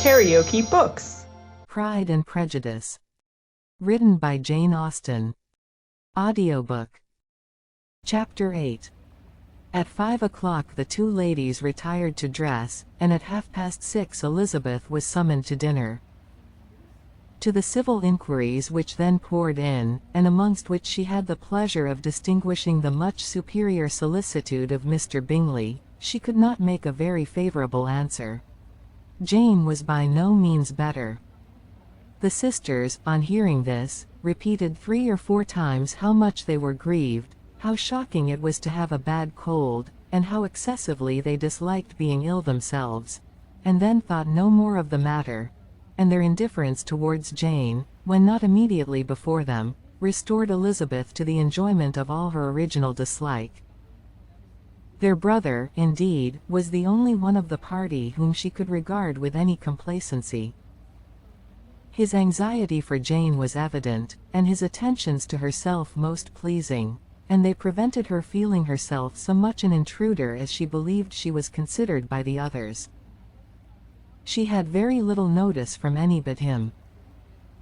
KaraokeBooks. Pride and Prejudice. Written by Jane Austen. Audiobook. Chapter 8. At 5 o'clock the two ladies retired to dress, and at 6:30 Elizabeth was summoned to dinner. To the civil inquiries which then poured in, and amongst which she had the pleasure of distinguishing the much superior solicitude of Mr. Bingley, she could not make a very favourable answer. Jane was by no means better. The sisters, on hearing this, repeated 3 or 4 times how much they were grieved, how shocking it was to have a bad cold, and how excessively they disliked being ill themselves, and then thought no more of the matter, and their indifference towards Jane, when not immediately before them, restored Elizabeth to the enjoyment of all her original dislike. Their brother, indeed, was the only one of the party whom she could regard with any complacency. His anxiety for Jane was evident, and his attentions to herself most pleasing, and they prevented her feeling herself so much an intruder as she believed she was considered by the others. She had very little notice from any but him.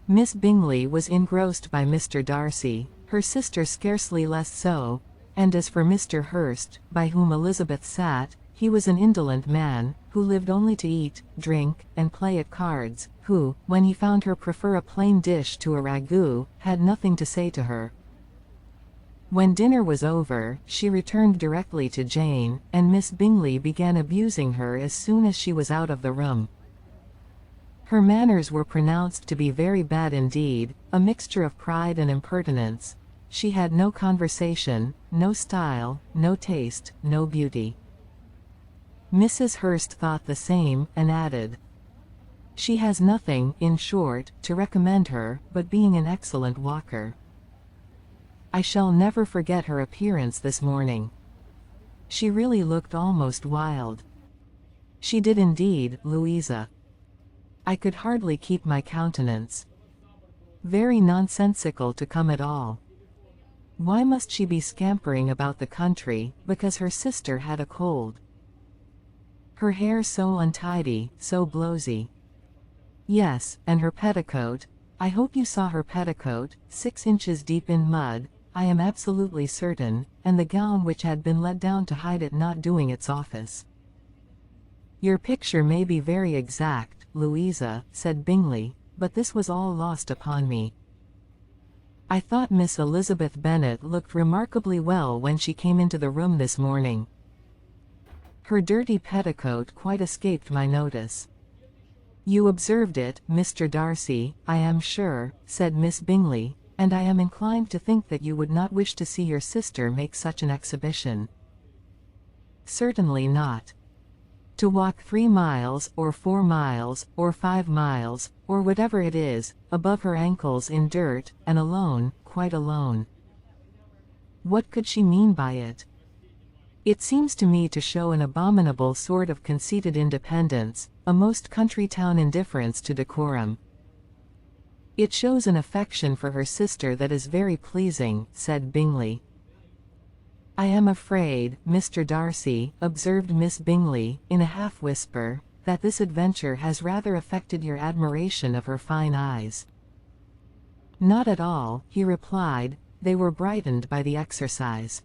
Miss Bingley was engrossed by Mr. Darcy, her sister scarcely less so, and as for Mr. Hurst, by whom Elizabeth sat, he was an indolent man, who lived only to eat, drink, and play at cards, who, when he found her prefer a plain dish to a ragout, had nothing to say to her. When dinner was over, she returned directly to Jane, and Miss Bingley began abusing her as soon as she was out of the room. Her manners were pronounced to be very bad indeed, a mixture of pride and impertinence. She had no conversation, no style, no taste, no beauty. Mrs. Hurst thought the same, and added, "She has nothing, in short, to recommend her, but being an excellent walker. I shall never forget her appearance this morning. She really looked almost wild." "She did indeed, Louisa. I could hardly keep my countenance. Very nonsensical to come at all. Why must she be scampering about the country, because her sister had a cold? Her hair so untidy, so blowsy. Yes, and her petticoat. I hope you saw her petticoat, 6 inches deep in mud, I am absolutely certain, and the gown which had been let down to hide it not doing its office." "Your picture may be very exact, Louisa," said Bingley, "but this was all lost upon me. I thought Miss Elizabeth Bennet looked remarkably well when she came into the room this morning. Her dirty petticoat quite escaped my notice." "You observed it, Mr. Darcy, I am sure," said Miss Bingley, "and I am inclined to think that you would not wish to see your sister make such an exhibition." "Certainly not. To walk 3 miles, or 4 miles, or 5 miles, or whatever it is, above her ankles in dirt, and alone, quite alone. What could she mean by it? It seems to me to show an abominable sort of conceited independence, a most country town indifference to decorum." "It shows an affection for her sister that is very pleasing," said Bingley. "I am afraid, Mr. Darcy," observed Miss Bingley, in a half-whisper, "that this adventure has rather affected your admiration of her fine eyes." "Not at all," he replied, "they were brightened by the exercise."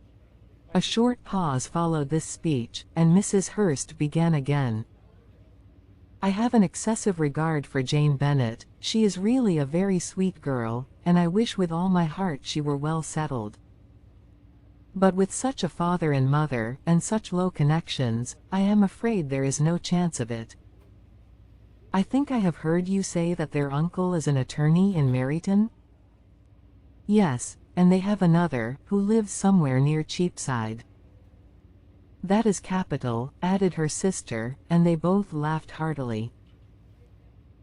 A short pause followed this speech, and Mrs. Hurst began again. "I have an excessive regard for Jane Bennet. She is really a very sweet girl, and I wish with all my heart she were well settled. But with such a father and mother, and such low connections, I am afraid there is no chance of it. I think I have heard you say that their uncle is an attorney in Meryton?" "Yes, and they have another, who lives somewhere near Cheapside." "That is capital," added her sister, and they both laughed heartily.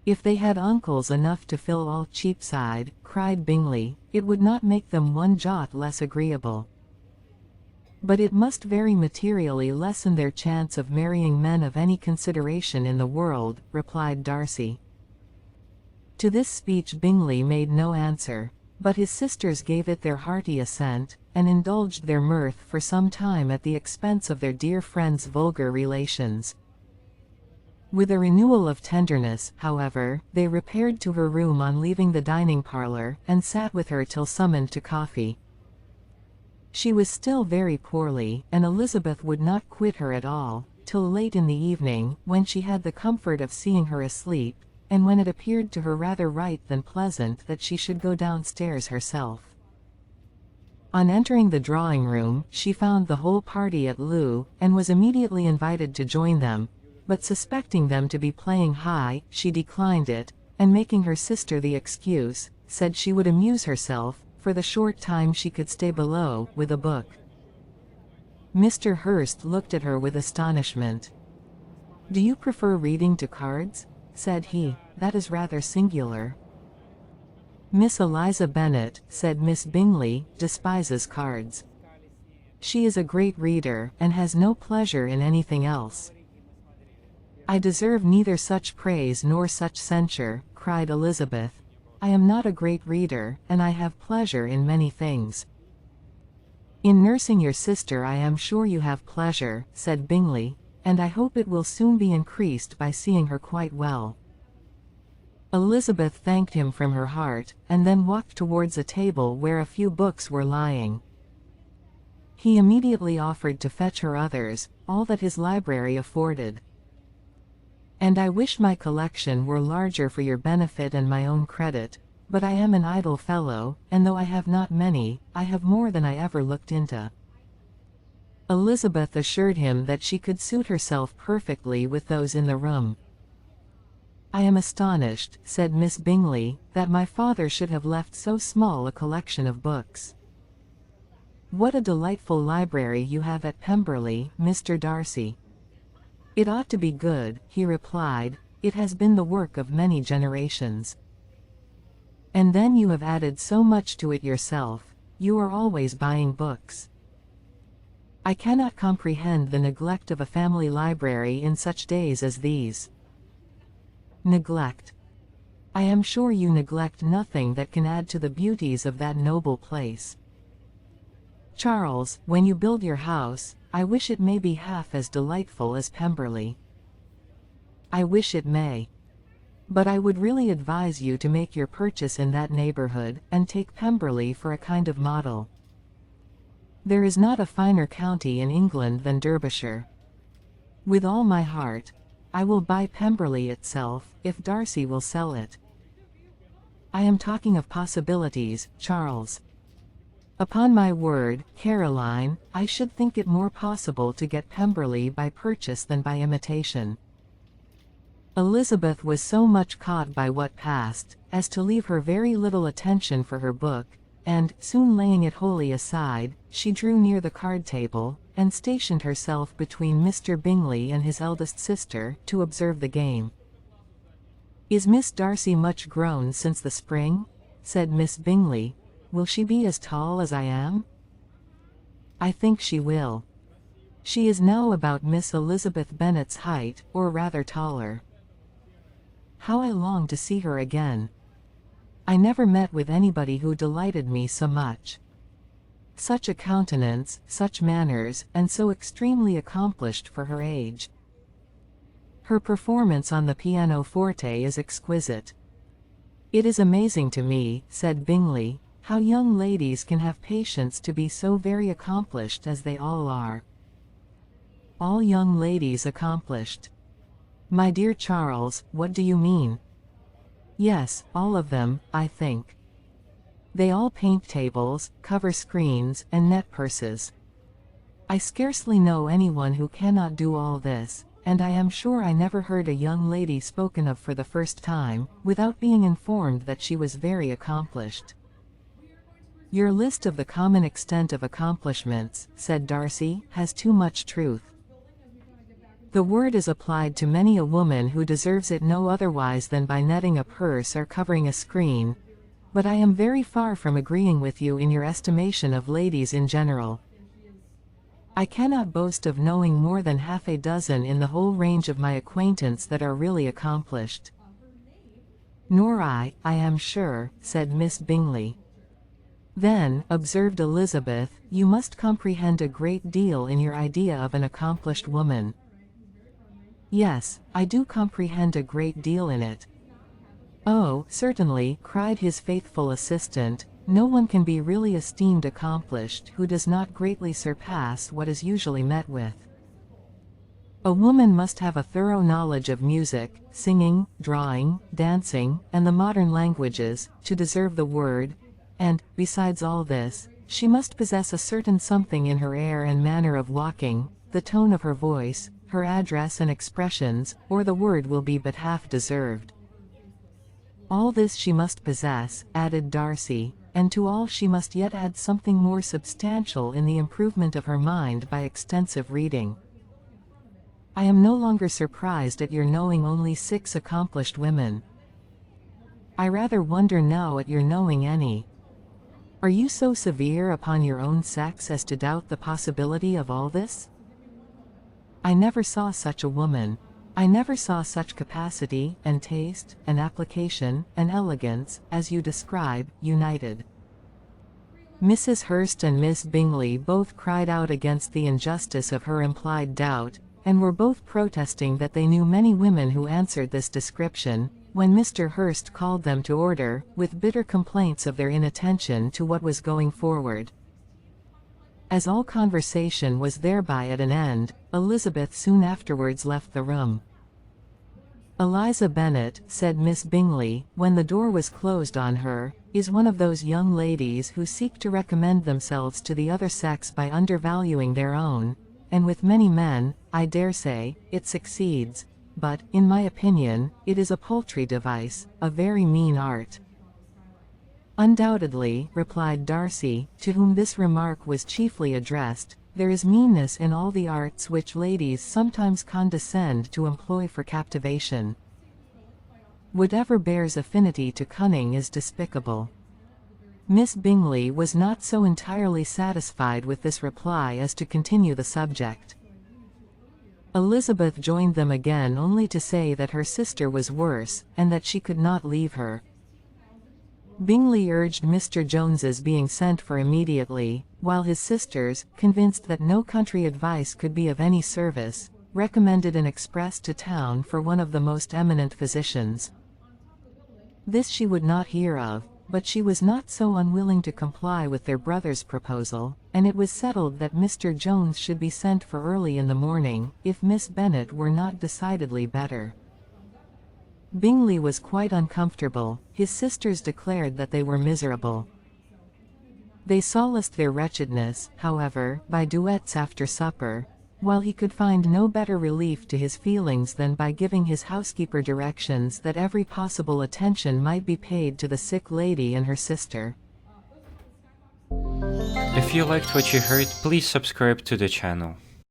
"If they had uncles enough to fill all Cheapside," cried Bingley, "it would not make them one jot less agreeable." "But it must very materially lessen their chance of marrying men of any consideration in the world," replied Darcy. To this speech Bingley made no answer, but his sisters gave it their hearty assent, and indulged their mirth for some time at the expense of their dear friend's vulgar relations. With a renewal of tenderness, however, they repaired to her room on leaving the dining parlor, and sat with her till summoned to coffee. She was still very poorly, and Elizabeth would not quit her at all, till late in the evening, when she had the comfort of seeing her asleep, and when it appeared to her rather right than pleasant that she should go downstairs herself. On entering the drawing-room, she found the whole party at loo, and was immediately invited to join them, but suspecting them to be playing high, she declined it, and making her sister the excuse, said she would amuse herself, for the short time she could stay below, with a book. Mr. Hurst looked at her with astonishment. "Do you prefer reading to cards?" said he. "That is rather singular." "Miss Eliza Bennet," said Miss Bingley, "despises cards. She is a great reader, and has no pleasure in anything else." "I deserve neither such praise nor such censure," cried Elizabeth. "I am not a great reader, and I have pleasure in many things." "In nursing your sister I am sure you have pleasure," said Bingley, "and I hope it will soon be increased by seeing her quite well." Elizabeth thanked him from her heart, and then walked towards a table where a few books were lying. He immediately offered to fetch her others, all that his library afforded. "And I wish my collection were larger for your benefit and my own credit, but I am an idle fellow, and though I have not many, I have more than I ever looked into." Elizabeth assured him that she could suit herself perfectly with those in the room. "I am astonished," said Miss Bingley, "that my father should have left so small a collection of books." "What a delightful library you have at Pemberley, Mr. Darcy." "It ought to be good," he replied. "It has been the work of many generations." "And then you have added so much to it yourself. You are always buying books." "I cannot comprehend the neglect of a family library in such days as these." "Neglect? I am sure you neglect nothing that can add to the beauties of that noble place. Charles, when you build your house, I wish it may be half as delightful as Pemberley." "I wish it may. But I would really advise you to make your purchase in that neighborhood, and take Pemberley for a kind of model. There is not a finer county in England than Derbyshire. With all my heart, I will buy Pemberley itself, if Darcy will sell it." "I am talking of possibilities, Charles. Upon my word, Caroline, I should think it more possible to get Pemberley by purchase than by imitation." Elizabeth was so much caught by what passed, as to leave her very little attention for her book, and, soon laying it wholly aside, she drew near the card-table, and stationed herself between Mr. Bingley and his eldest sister, to observe the game. "Is Miss Darcy much grown since the spring?" said Miss Bingley. "Will she be as tall as I am?" "I think she will. She is now about Miss Elizabeth Bennet's height, or rather taller. How I long to see her again! I never met with anybody who delighted me so much. Such a countenance, such manners, and so extremely accomplished for her age. Her performance on the pianoforte is exquisite. It is amazing to me," said Bingley, "how young ladies can have patience to be so very accomplished as they all are." "All young ladies accomplished? My dear Charles, what do you mean?" "Yes, all of them, I think. They all paint tables, cover screens, and net purses. I scarcely know anyone who cannot do all this, and I am sure I never heard a young lady spoken of for the first time, without being informed that she was very accomplished." "Your list of the common extent of accomplishments," said Darcy, "has too much truth. The word is applied to many a woman who deserves it no otherwise than by netting a purse or covering a screen, but I am very far from agreeing with you in your estimation of ladies in general. I cannot boast of knowing more than half a dozen in the whole range of my acquaintance that are really accomplished." "Nor I am sure," said Miss Bingley. "Then," observed Elizabeth, "you must comprehend a great deal in your idea of an accomplished woman." Yes, I do comprehend a great deal in it. Oh, certainly, cried his faithful assistant, no one can be really esteemed accomplished who does not greatly surpass what is usually met with. A woman must have a thorough knowledge of music, singing, drawing, dancing, and the modern languages, to deserve the word, and, besides all this, she must possess a certain something in her air and manner of walking, the tone of her voice, her address and expressions, or the word will be but half deserved. All this she must possess, added Darcy, and to all she must yet add something more substantial in the improvement of her mind by extensive reading. I am no longer surprised at your knowing only 6 accomplished women. I rather wonder now at your knowing any. Are you so severe upon your own sex as to doubt the possibility of all this? I never saw such a woman. I never saw such capacity, and taste, and application, and elegance, as you describe, united. Mrs. Hurst and Miss Bingley both cried out against the injustice of her implied doubt, and were both protesting that they knew many women who answered this description, when Mr. Hurst called them to order, with bitter complaints of their inattention to what was going forward. As all conversation was thereby at an end, Elizabeth soon afterwards left the room. Eliza Bennet, said Miss Bingley, when the door was closed on her, is one of those young ladies who seek to recommend themselves to the other sex by undervaluing their own, and with many men, I dare say, it succeeds, but, in my opinion, it is a paltry device, a very mean art. Undoubtedly, replied Darcy, to whom this remark was chiefly addressed, there is meanness in all the arts which ladies sometimes condescend to employ for captivation. Whatever bears affinity to cunning is despicable. Miss Bingley was not so entirely satisfied with this reply as to continue the subject. Elizabeth joined them again only to say that her sister was worse, and that she could not leave her. Bingley urged Mr. Jones's being sent for immediately, while his sisters, convinced that no country advice could be of any service, recommended an express to town for one of the most eminent physicians. This she would not hear of, but she was not so unwilling to comply with their brother's proposal, and it was settled that Mr. Jones should be sent for early in the morning, if Miss Bennet were not decidedly better. Bingley was quite uncomfortable. His sisters declared that they were miserable. They solaced their wretchedness, however, by duets after supper, while he could find no better relief to his feelings than by giving his housekeeper directions that every possible attention might be paid to the sick lady and her sister. If you liked what you heard, please subscribe to the channel.